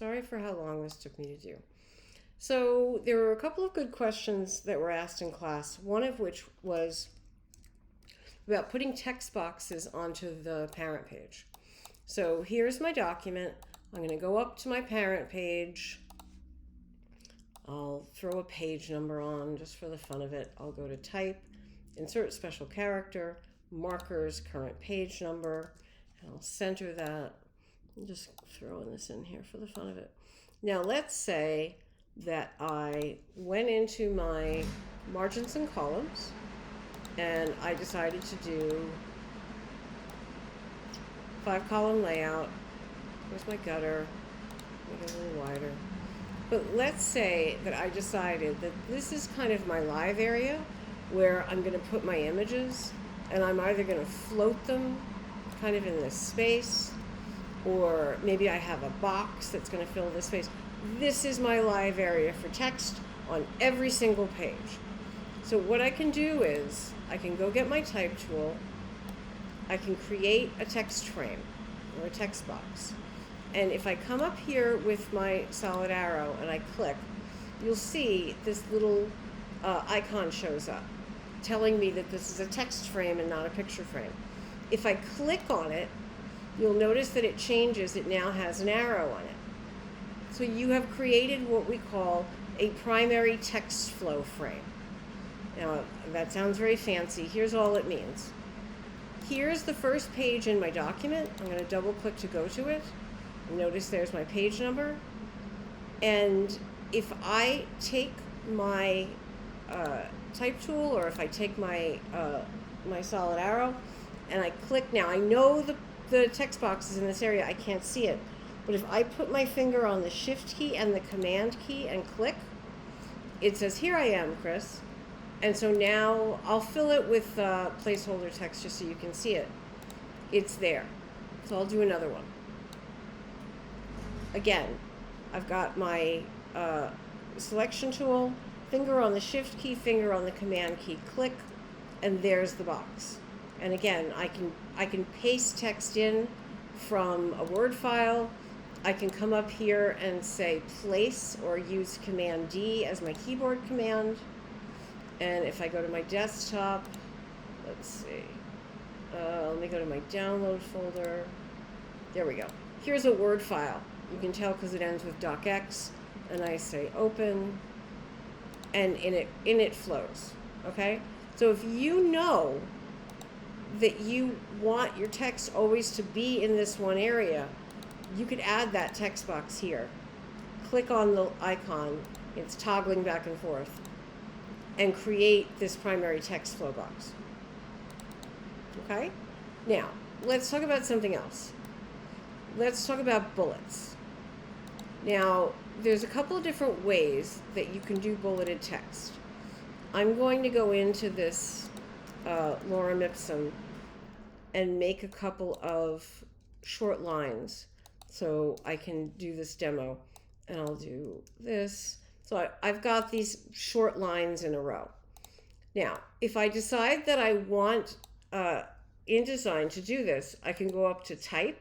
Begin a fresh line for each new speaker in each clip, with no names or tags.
Sorry for how long this took me to do. So there were a couple of good questions that were asked in class, one of which was about putting text boxes onto the parent page. So here's my document. I'm going to go up to my parent page. I'll throw a page number on just for the fun of it. I'll go to type, insert special character, markers, current page number, and I'll center that. I'm just throwing this in here for the fun of it. Now let's say that I went into my margins and columns and I decided to do 5-column layout. Where's my gutter? Make it a little wider. But let's say that I decided that this is kind of my live area where I'm going to put my images, and I'm either going to float them kind of in this space, or maybe I have a box that's going to fill this space. This is my live area for text on every single page. So what I can do is I can go get my type tool. I can create a text frame or a text box. And if I come up here with my solid arrow and I click, you'll see this little icon shows up telling me that this is a text frame and not a picture frame. If I click on it, you'll notice that it changes. It now has an arrow on it. So you have created what we call a primary text flow frame. Now, that sounds very fancy. Here's all it means. Here's the first page in my document. I'm going to double click to go to it. Notice there's my page number. And if I take my type tool, or if I take my my solid arrow and I click, now I know the text box is in this area, I can't see it. But if I put my finger on the shift key and the command key and click, it says, "Here I am, Chris." And so now I'll fill it with placeholder text just so you can see it. It's there. So I'll do another one. Again, I've got my selection tool, finger on the shift key, finger on the command key, click, and there's the box. And again, I can paste text in from a Word file. I can come up here and say place or use Command D as my keyboard command. And if I go to my desktop, let's see, let me go to my download folder. There we go. Here's a Word file. You can tell because it ends with docx, and I say open, and in it flows. Okay? So if you know that you want your text always to be in this one area, you could add that text box here. Click on the icon, it's toggling back and forth, and create this primary text flow box. Okay? Now, let's talk about something else. Let's talk about bullets. Now, there's a couple of different ways that you can do bulleted text. I'm going to go into this lorem ipsum and make a couple of short lines so I can do this demo. And I'll do this. So I've got these short lines in a row. Now, if I decide that I want InDesign to do this, I can go up to type,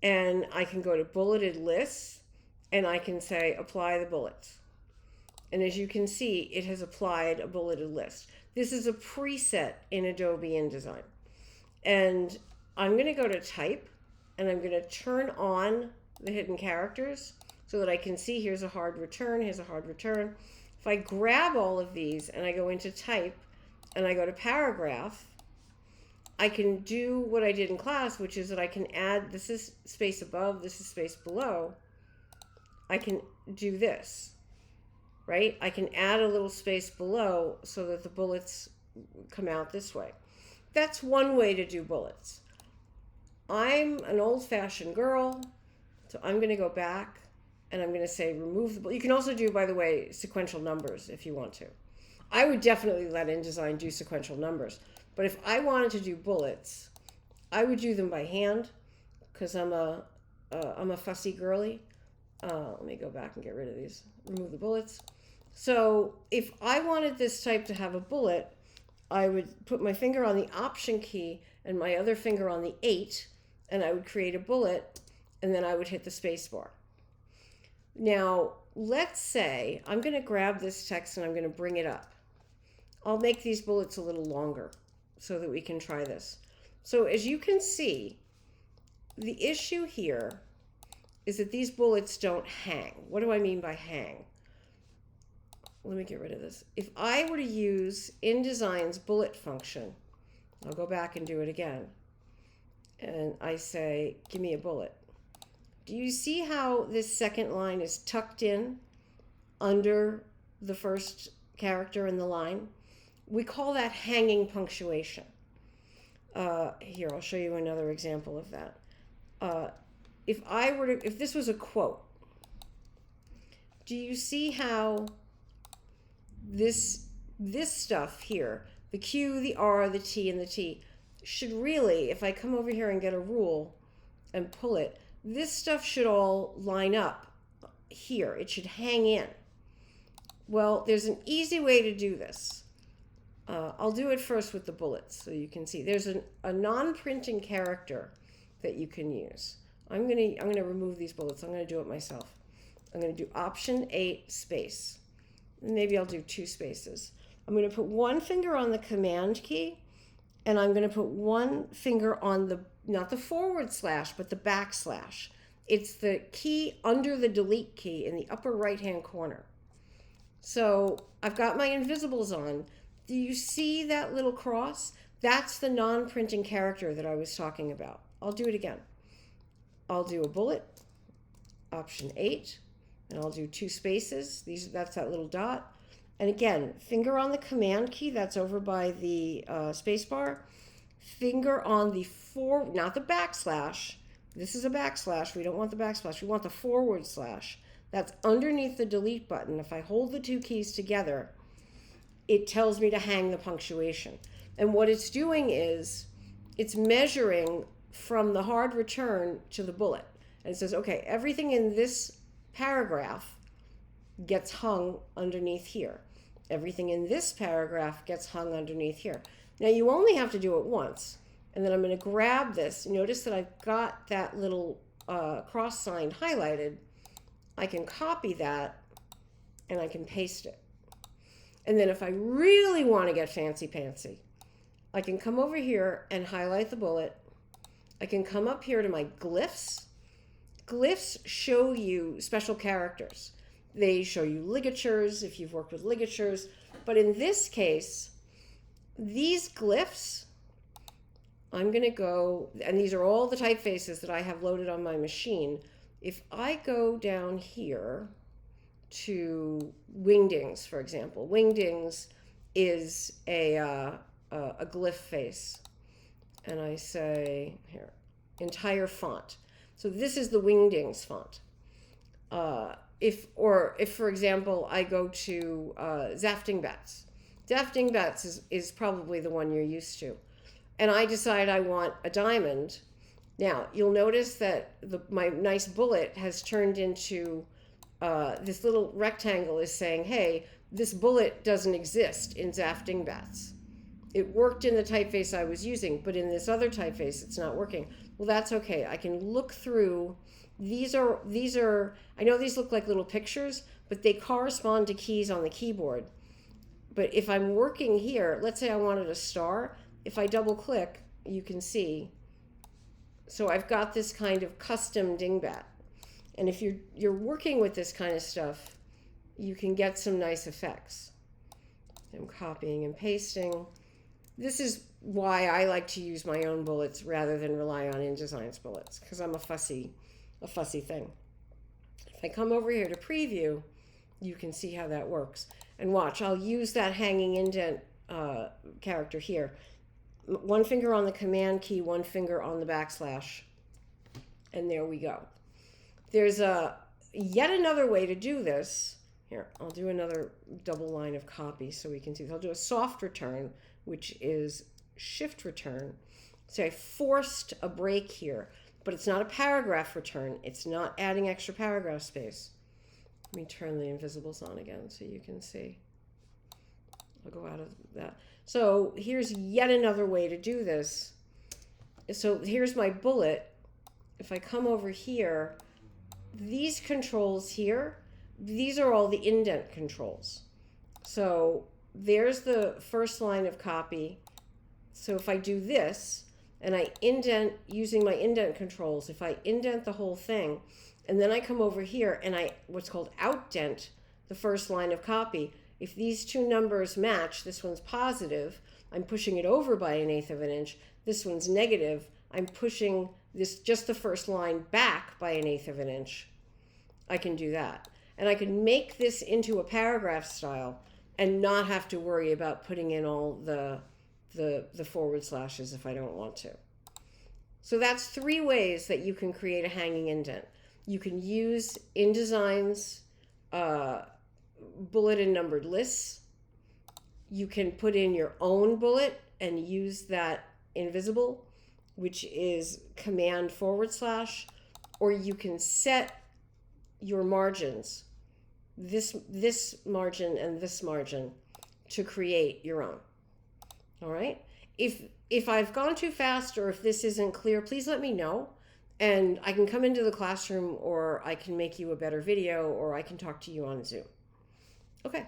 and I can go to bulleted lists, and I can say apply the bullets. And as you can see, it has applied a bulleted list. This is a preset in Adobe InDesign. And I'm going to go to type, and I'm going to turn on the hidden characters so that I can see here's a hard return, here's a hard return. If I grab all of these and I go into type and I go to paragraph, I can do what I did in class, which is that I can add, this is space above, this is space below. I can do this, right? I can add a little space below so that the bullets come out this way. That's one way to do bullets. I'm an old-fashioned girl, so I'm going to go back and I'm going to say remove the bullet. You can also do, by the way, sequential numbers if you want to. I would definitely let InDesign do sequential numbers. But if I wanted to do bullets, I would do them by hand because I'm a fussy girly. Let me go back and get rid of these. Remove the bullets. So if I wanted this type to have a bullet, I would put my finger on the Option key and my other finger on the 8, and I would create a bullet, and then I would hit the space bar. Now, let's say I'm going to grab this text and I'm going to bring it up. I'll make these bullets a little longer so that we can try this. So as you can see, the issue here is that these bullets don't hang. What do I mean by hang? Let me get rid of this. If I were to use InDesign's bullet function, I'll go back and do it again. And I say, give me a bullet. Do you see how this second line is tucked in under the first character in the line? We call that hanging punctuation. Here, I'll show you another example of that. If this was a quote, do you see how this stuff here, the Q, the R, the T, and the T, should really, if I come over here and get a rule and pull it, this stuff should all line up here. It should hang in. Well, there's an easy way to do this. I'll do it first with the bullets so you can see. There's a non-printing character that you can use. I'm gonna remove these bullets. I'm gonna do it myself. I'm gonna do Option 8 space. Maybe I'll do 2 spaces. I'm gonna put one finger on the Command key, and I'm gonna put one finger on the, not the forward slash, but the backslash. It's the key under the delete key in the upper right-hand corner. So I've got my invisibles on. Do you see that little cross? That's the non-printing character that I was talking about. I'll do it again. I'll do a bullet, Option 8, and I'll do 2 spaces. That's that little dot. And again, finger on the Command key, that's over by the space bar. Finger on the not the backslash. This is a backslash. We don't want the backslash. We want the forward slash. That's underneath the delete button. If I hold the 2 keys together, it tells me to hang the punctuation. And what it's doing is it's measuring from the hard return to the bullet. And it says, okay, everything in this paragraph gets hung underneath here. Everything in this paragraph gets hung underneath here. Now you only have to do it once. And then I'm going to grab this. Notice that I've got that little cross sign highlighted. I can copy that and I can paste it. And then if I really want to get fancy pantsy, I can come over here and highlight the bullet. I can come up here to my glyphs. Glyphs show you special characters. They show you ligatures if you've worked with ligatures. But in this case, these glyphs, I'm going to go, and these are all the typefaces that I have loaded on my machine. If I go down here to wingdings, for example, wingdings is a glyph face. And I say here, entire font. So this is the wingdings font. If for example, I go to Zafting Bats. Zafting Bats is probably the one you're used to. And I decide I want a diamond. Now, you'll notice that my nice bullet has turned into this little rectangle is saying, hey, this bullet doesn't exist in Zafting Bats. It worked in the typeface I was using, but in this other typeface, it's not working. Well, that's okay. I can look through. These are, I know these look like little pictures, but they correspond to keys on the keyboard. But if I'm working here, let's say I wanted a star. If I double click, you can see. So I've got this kind of custom dingbat. And if you're working with this kind of stuff, you can get some nice effects. I'm copying and pasting. This is why I like to use my own bullets rather than rely on InDesign's bullets, because I'm a fussy thing. If I come over here to preview, you can see how that works. And watch, I'll use that hanging indent character here. One finger on the Command key, one finger on the backslash, and there we go. There's yet another way to do this. Here, I'll do another double line of copy so we can see. I'll do a soft return, which is shift return. So I forced a break here, but it's not a paragraph return. It's not adding extra paragraph space. Let me turn the invisibles on again so you can see. I'll go out of that. So here's yet another way to do this. So here's my bullet. if I come over here, these controls here, these are all the indent controls. So there's the first line of copy. So if I do this and I indent using my indent controls, if I indent the whole thing, and then I come over here and I what's called outdent the first line of copy, if these two numbers match, this one's positive, I'm pushing it over by 1/8 of an inch. This one's negative, I'm pushing this just the first line back by 1/8 of an inch. I can do that. And I can make this into a paragraph style and not have to worry about putting in all the forward slashes if I don't want to. So that's 3 ways that you can create a hanging indent. You can use InDesign's bullet and numbered lists. You can put in your own bullet and use that invisible, which is command /, or you can set your margins, this margin and this margin, to create your own. All right. If I've gone too fast or if this isn't clear, please let me know, and I can come into the classroom, or I can make you a better video, or I can talk to you on Zoom. Okay.